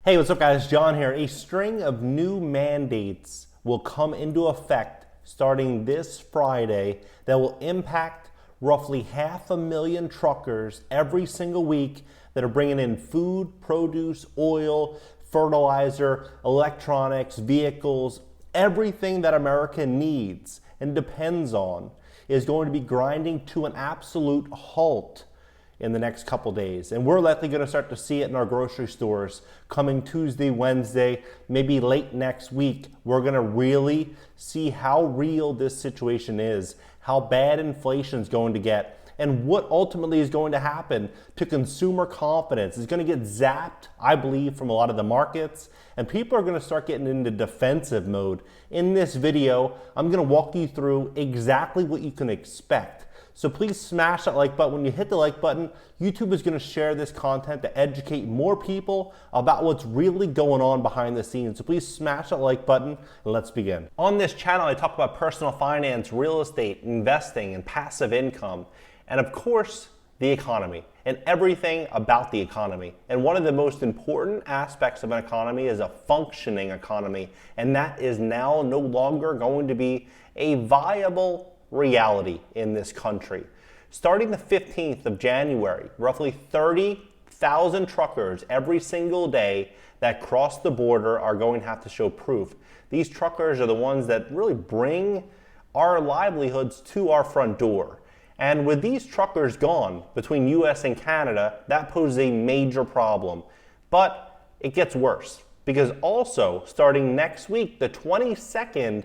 Hey, what's up guys? John here. A string of new mandates will come into effect starting this Friday that will impact roughly 500,000 truckers every single week that are bringing in food, produce, oil, fertilizer, electronics, vehicles, everything that America needs and depends on is going to be grinding to an absolute halt in the next couple days. And we're likely going to start to see it in our grocery stores coming Tuesday, Wednesday, maybe late next week. We're going to really see how real this situation is, how bad inflation is going to get, and what ultimately is going to happen to consumer confidence. It's going to get zapped, I believe, from a lot of the markets, and people are going to start getting into defensive mode. In this video, I'm going to walk you through exactly what you can expect. So please smash that like button. When you hit the like button, YouTube is going to share this content to educate more people about what's really going on behind the scenes. So please smash that like button and let's begin. On this channel, I talk about personal finance, real estate, investing, and passive income. And of course, the economy and everything about the economy. And one of the most important aspects of an economy is a functioning economy. And that is now no longer going to be a viable reality in this country. Starting the 15th of January, roughly 30,000 truckers every single day that cross the border are going to have to show proof. These truckers are the ones that really bring our livelihoods to our front door. And with these truckers gone between US and Canada, that poses a major problem. But it gets worse because also starting next week, the 22nd,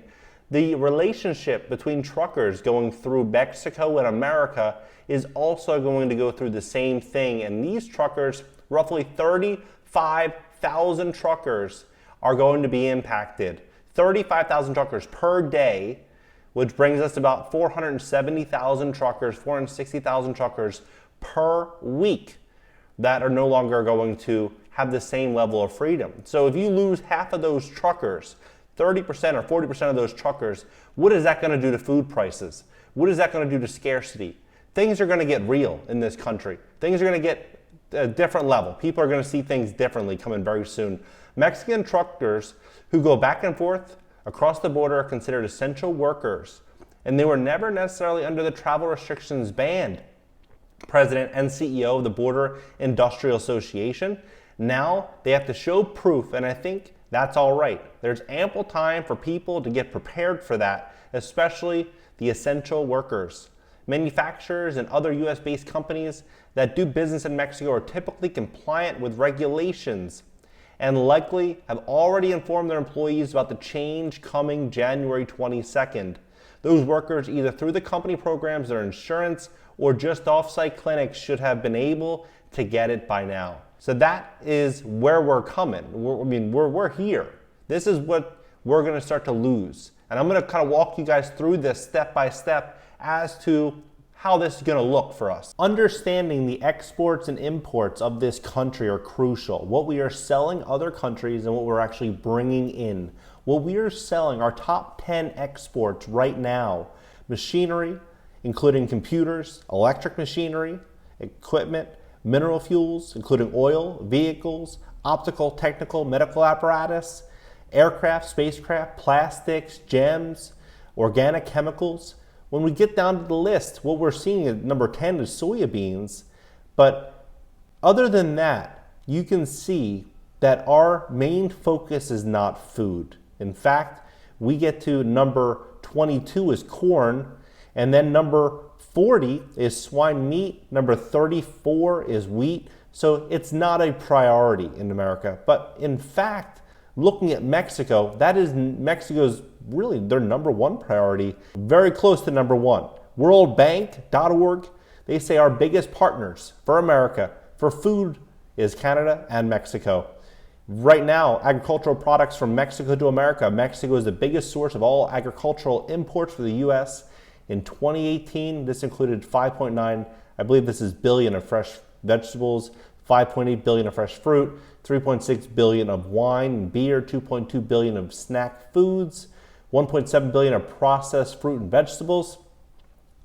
the relationship between truckers going through Mexico and America is also going to go through the same thing. And these truckers, roughly 35,000 truckers, are going to be impacted. 35,000 truckers per day, which brings us to about 470,000 truckers, 460,000 truckers per week that are no longer going to have the same level of freedom. So if you lose half of those truckers, 30% or 40% of those truckers, what is that going to do to food prices? What is that going to do to scarcity? Things are going to get real in this country. Things are going to get a different level. People are going to see things differently coming very soon. Mexican truckers who go back and forth across the border are considered essential workers, and they were never necessarily under the travel restrictions banned. President and CEO of the Border Industrial Association, now they have to show proof, and I think that's all right. There's ample time for people to get prepared for that, especially the essential workers. Manufacturers and other US-based companies that do business in Mexico are typically compliant with regulations and likely have already informed their employees about the change coming January 22nd. Those workers, either through the company programs, their insurance, or just off-site clinics, should have been able to get it by now. So that is where we're coming. We're here. This is what we're going to start to lose. And I'm going to kind of walk you guys through this step by step as to how this is going to look for us. Understanding the exports and imports of this country are crucial. What we are selling other countries and what we're actually bringing in. What we are selling, our top 10 exports right now, machinery, including computers, electric machinery, equipment, mineral fuels, including oil, vehicles, optical, technical, medical apparatus, aircraft, spacecraft, plastics, gems, organic chemicals. When we get down to the list, what we're seeing at number 10 is soybeans. But other than that, you can see that our main focus is not food. In fact, we get to number 22 is corn, and then number 40 is swine meat, number 34 is wheat. So it's not a priority in America. But in fact, looking at Mexico, that is Mexico's really their number one priority, very close to number one. Worldbank.org, they say our biggest partners for America for food is Canada and Mexico. Right now, agricultural products from Mexico to America. Mexico is the biggest source of all agricultural imports for the U.S. In 2018, this included 5.9, I believe this is billion of fresh vegetables, 5.8 billion of fresh fruit, 3.6 billion of wine and beer, 2.2 billion of snack foods, 1.7 billion of processed fruit and vegetables,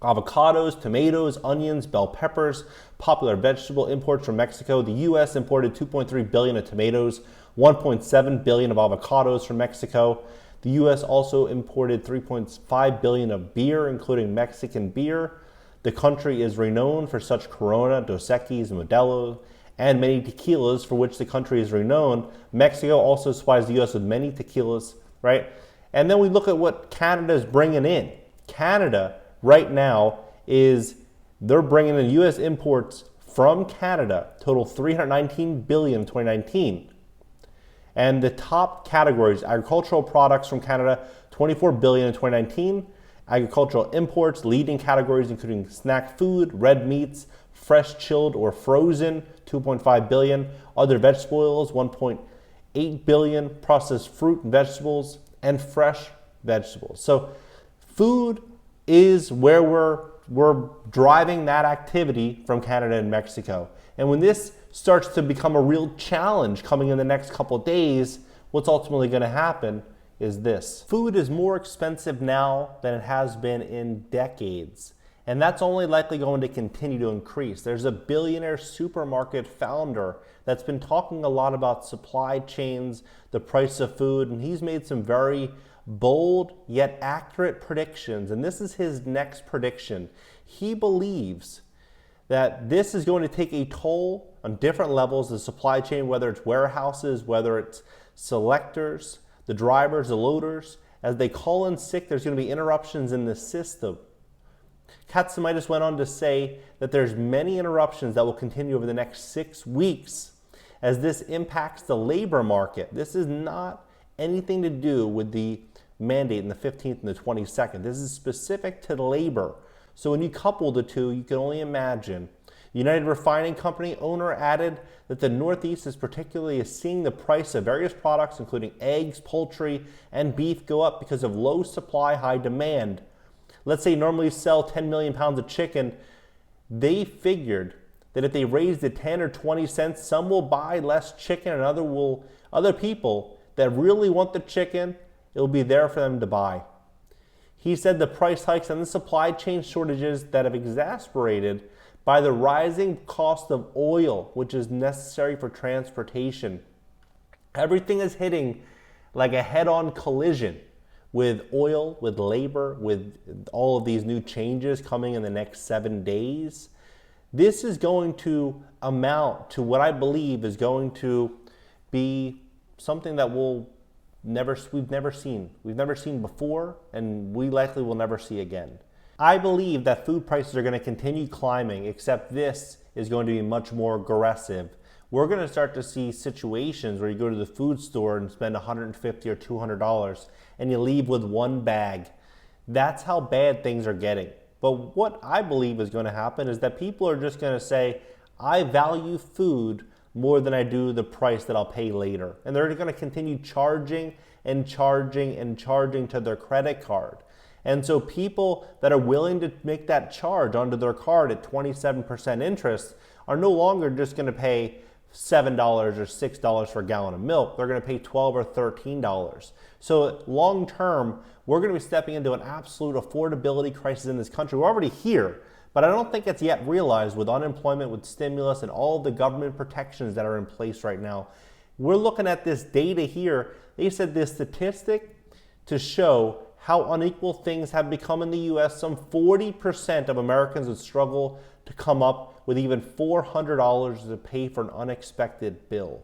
avocados, tomatoes, onions, bell peppers, popular vegetable imports from Mexico. The U.S. imported 2.3 billion of tomatoes, 1.7 billion of avocados from Mexico. The U.S. also imported 3.5 billion of beer, including Mexican beer. The country is renowned for such Corona, Dos Equis, Modelo, and many tequilas for which the country is renowned. Mexico also supplies the U.S. with many tequilas, right? And then we look at what Canada is bringing in. Canada right now they're bringing in U.S. imports from Canada, total 319 billion in 2019. And the top categories, agricultural products from Canada, 24 billion in 2019. Agricultural imports, leading categories including snack food, red meats, fresh chilled or frozen, 2.5 billion. Other vegetable oils, 1.8 billion. Processed fruit and vegetables, and fresh vegetables. So food is where we're driving that activity from Canada and Mexico. And when this starts to become a real challenge coming in the next couple of days, what's ultimately going to happen is this. Food is more expensive now than it has been in decades. And that's only likely going to continue to increase. There's a billionaire supermarket founder that's been talking a lot about supply chains, the price of food, and he's made some very bold yet accurate predictions. And this is his next prediction. He believes that this is going to take a toll on different levels of the supply chain, whether it's warehouses, whether it's selectors, the drivers, the loaders. As they call in sick, there's going to be interruptions in the system. Katsimaitis went on to say that there's many interruptions that will continue over the next 6 weeks as this impacts the labor market. This is not anything to do with the mandate in the 15th and the 22nd. This is specific to labor. So when you couple the two, you can only imagine. United Refining Company owner added that the Northeast is particularly seeing the price of various products, including eggs, poultry, and beef, go up because of low supply, high demand. Let's say you normally sell 10 million pounds of chicken. They figured that if they raised it 10 or 20 cents, some will buy less chicken and other people that really want the chicken, it'll be there for them to buy. He said the price hikes and the supply chain shortages that have exasperated by the rising cost of oil, which is necessary for transportation. Everything is hitting like a head-on collision with oil, with labor, with all of these new changes coming in the next 7 days. This is going to amount to what I believe is going to be something that we've never seen. We've never seen before, and we likely will never see again. I believe that food prices are going to continue climbing, except this is going to be much more aggressive. We're going to start to see situations where you go to the food store and spend $150 or $200 and you leave with one bag. That's how bad things are getting. But what I believe is going to happen is that people are just going to say, I value food more than I do the price that I'll pay later. And they're going to continue charging and charging and charging to their credit card. And so people that are willing to make that charge onto their card at 27% interest are no longer just going to pay $7 or $6 for a gallon of milk. They're going to pay $12 or $13. So long term, we're going to be stepping into an absolute affordability crisis in this country. We're already here, but I don't think it's yet realized with unemployment, with stimulus, and all of the government protections that are in place right now. We're looking at this data here. They said this statistic to show how unequal things have become in the U.S. Some 40% of Americans would struggle to come up with even $400 to pay for an unexpected bill.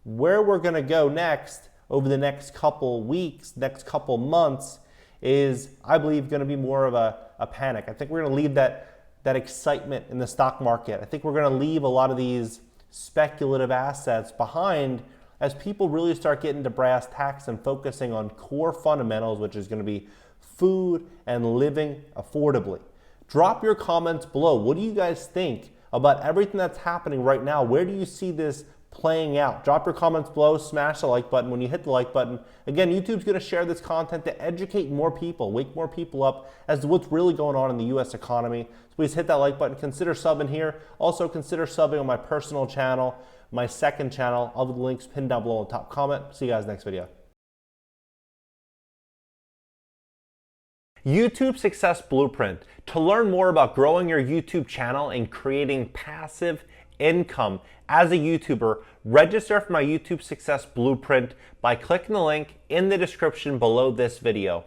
Where we're going to go next over the next couple weeks, next couple months, is, I believe, going to be more of a panic. I think we're going to leave that excitement in the stock market. I think we're going to leave a lot of these speculative assets behind as people really start getting to brass tacks and focusing on core fundamentals, which is going to be food and living affordably. Drop your comments below. What do you guys think about everything that's happening right now? Where do you see this playing out? Drop your comments below, smash the like button. When you hit the like button, again, YouTube's going to share this content to educate more people, wake more people up as to what's really going on in the U.S. economy. So please hit that like button. Consider subbing here. Also consider subbing on my personal channel, my second channel. All the links pinned down below in the top comment. See you guys next video. YouTube Success Blueprint. To learn more about growing your YouTube channel and creating passive income as a YouTuber, register for my YouTube Success Blueprint by clicking the link in the description below this video.